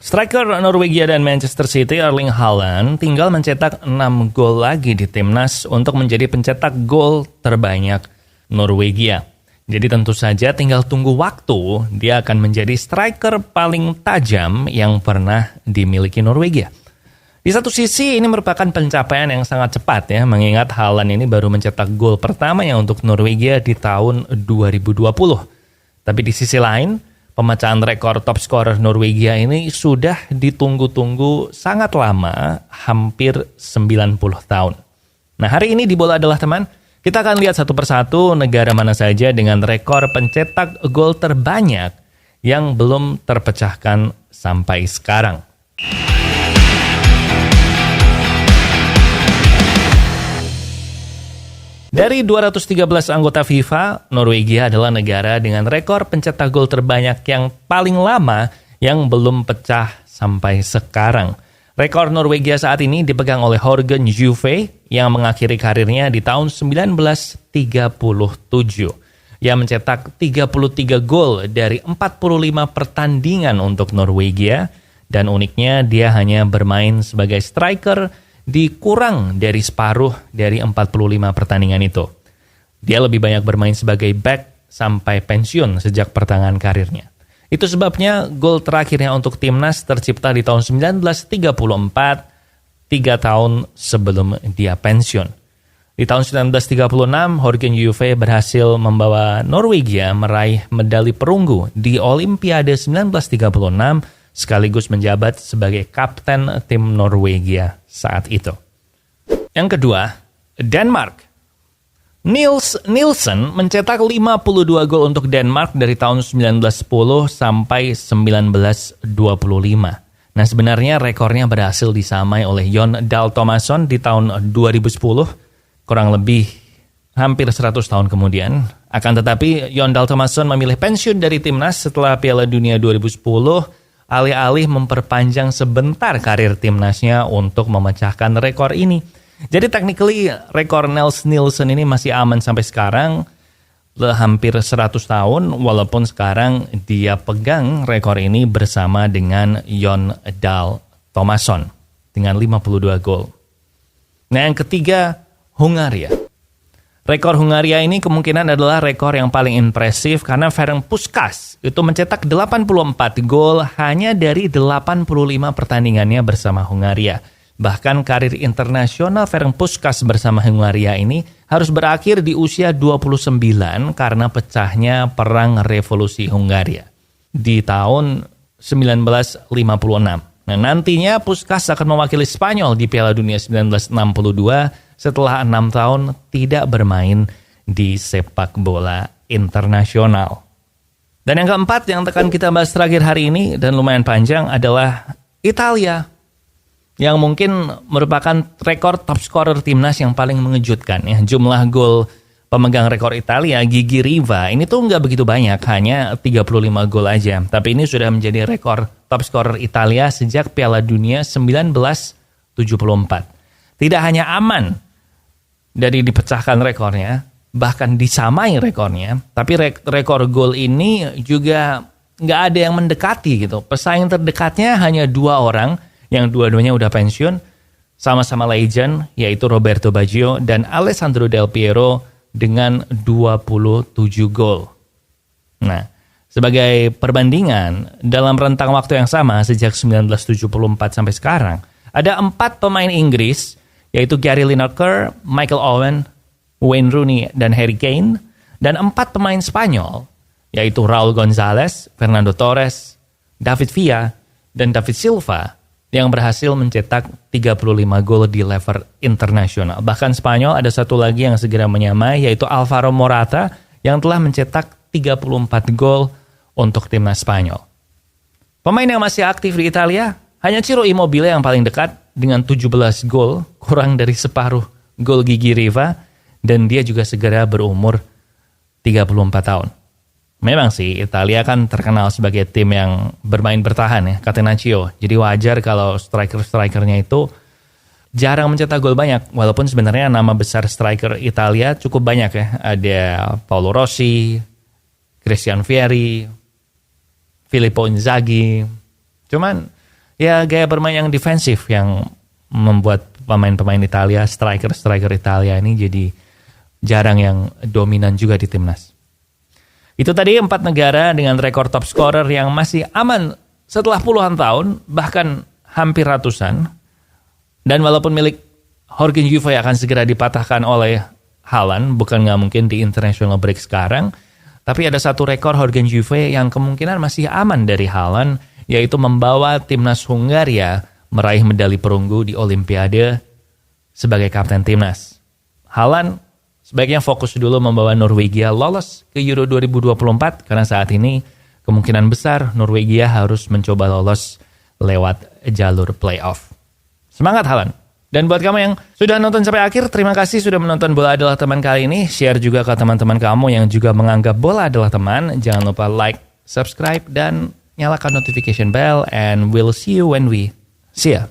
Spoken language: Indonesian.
Striker Norwegia dan Manchester City Erling Haaland tinggal mencetak 6 gol lagi di timnas untuk menjadi pencetak gol terbanyak Norwegia. Jadi tentu saja tinggal tunggu waktu, dia akan menjadi striker paling tajam yang pernah dimiliki Norwegia. Di satu sisi ini merupakan pencapaian yang sangat cepat ya, mengingat Haaland ini baru mencetak gol pertamanya untuk Norwegia di tahun 2020. Tapi di sisi lain, pemecahan rekor top scorer Norwegia ini sudah ditunggu-tunggu sangat lama, hampir 90 tahun. Nah, hari ini di Bola Adalah Teman, kita akan lihat satu persatu negara mana saja dengan rekor pencetak gol terbanyak yang belum terpecahkan sampai sekarang. Dari 213 anggota FIFA, Norwegia adalah negara dengan rekor pencetak gol terbanyak yang paling lama yang belum pecah sampai sekarang. Rekor Norwegia saat ini dipegang oleh Jørgen Juve yang mengakhiri karirnya di tahun 1937. Ia mencetak 33 gol dari 45 pertandingan untuk Norwegia dan uniknya dia hanya bermain sebagai striker di kurang dari separuh dari 45 pertandingan itu. Dia lebih banyak bermain sebagai back sampai pensiun sejak pertengahan karirnya. Itu sebabnya gol terakhirnya untuk timnas tercipta di tahun 1934, 3 tahun sebelum dia pensiun. Di tahun 1936, Jørgen Juve berhasil membawa Norwegia meraih medali perunggu di Olimpiade 1936, sekaligus menjabat sebagai kapten tim Norwegia saat itu. Yang kedua, Denmark. Niels Nielsen mencetak 52 gol untuk Denmark dari tahun 1910 sampai 1925. Nah, sebenarnya rekornya berhasil disamai oleh Jon Dahl Tomasson di tahun 2010, kurang lebih hampir 100 tahun kemudian. Akan tetapi, Jon Dahl Tomasson memilih pensiun dari timnas setelah Piala Dunia 2010, alih-alih memperpanjang sebentar karir timnasnya untuk memecahkan rekor ini. Jadi technically rekor Niels Nielsen ini masih aman sampai sekarang, hampir 100 tahun, walaupun sekarang dia pegang rekor ini bersama dengan Jon Dahl Tomasson dengan 52 gol. Nah, yang ketiga, Hungaria. Rekor Hungaria ini kemungkinan adalah rekor yang paling impresif karena Ferenc Puskás itu mencetak 84 gol hanya dari 85 pertandingannya bersama Hungaria. Bahkan karir internasional Ferenc Puskás bersama Hungaria ini harus berakhir di usia 29 karena pecahnya Perang Revolusi Hungaria di tahun 1956. Nah, nantinya Puskás akan mewakili Spanyol di Piala Dunia 1962 setelah 6 tahun tidak bermain di sepak bola internasional. Dan yang keempat yang akan kita bahas terakhir hari ini dan lumayan panjang adalah Italia, yang mungkin merupakan rekor top scorer timnas yang paling mengejutkan ya. Jumlah gol pemegang rekor Italia, Gigi Riva, ini tuh nggak begitu banyak, hanya 35 gol aja. Tapi ini sudah menjadi rekor top scorer Italia sejak Piala Dunia 1974. Tidak hanya aman dari dipecahkan rekornya, bahkan disamai rekornya, tapi rekor gol ini juga nggak ada yang mendekati gitu. Pesaing terdekatnya hanya 2 orang, yang dua-duanya udah pensiun, sama-sama legend, yaitu Roberto Baggio dan Alessandro Del Piero dengan 27 gol. Nah, sebagai perbandingan, dalam rentang waktu yang sama sejak 1974 sampai sekarang, ada 4 pemain Inggris, yaitu Gary Lineker, Michael Owen, Wayne Rooney, dan Harry Kane, dan 4 pemain Spanyol, yaitu Raul González, Fernando Torres, David Villa, dan David Silva, yang berhasil mencetak 35 gol di level internasional. Bahkan Spanyol ada satu lagi yang segera menyamai, yaitu Alvaro Morata yang telah mencetak 34 gol untuk timnas Spanyol. Pemain yang masih aktif di Italia hanya Ciro Immobile yang paling dekat dengan 17 gol, kurang dari separuh gol Gigi Riva, dan dia juga segera berumur 34 tahun. Memang sih, Italia kan terkenal sebagai tim yang bermain bertahan ya, catenaccio. Jadi wajar kalau striker-strikernya itu jarang mencetak gol banyak. Walaupun sebenarnya nama besar striker Italia cukup banyak ya. Ada Paolo Rossi, Christian Vieri, Filippo Inzaghi. Cuman ya gaya bermain yang defensif yang membuat pemain-pemain Italia, striker Italia ini jadi jarang yang dominan juga di timnas. Itu tadi 4 negara dengan rekor top scorer yang masih aman setelah puluhan tahun, bahkan hampir ratusan. Dan walaupun milik Jorge Juve akan segera dipatahkan oleh Haaland, bukan nggak mungkin di international break sekarang, tapi ada satu rekor Jorge Juve yang kemungkinan masih aman dari Haaland, yaitu membawa timnas Hungaria meraih medali perunggu di Olimpiade sebagai kapten timnas. Haaland sebaiknya fokus dulu membawa Norwegia lolos ke Euro 2024 karena saat ini kemungkinan besar Norwegia harus mencoba lolos lewat jalur playoff. Semangat Haaland! Dan buat kamu yang sudah nonton sampai akhir, terima kasih sudah menonton Bola Adalah Teman kali ini. Share juga ke teman-teman kamu yang juga menganggap bola adalah teman. Jangan lupa like, subscribe, dan nyalakan notification bell. And we'll see you when we see ya.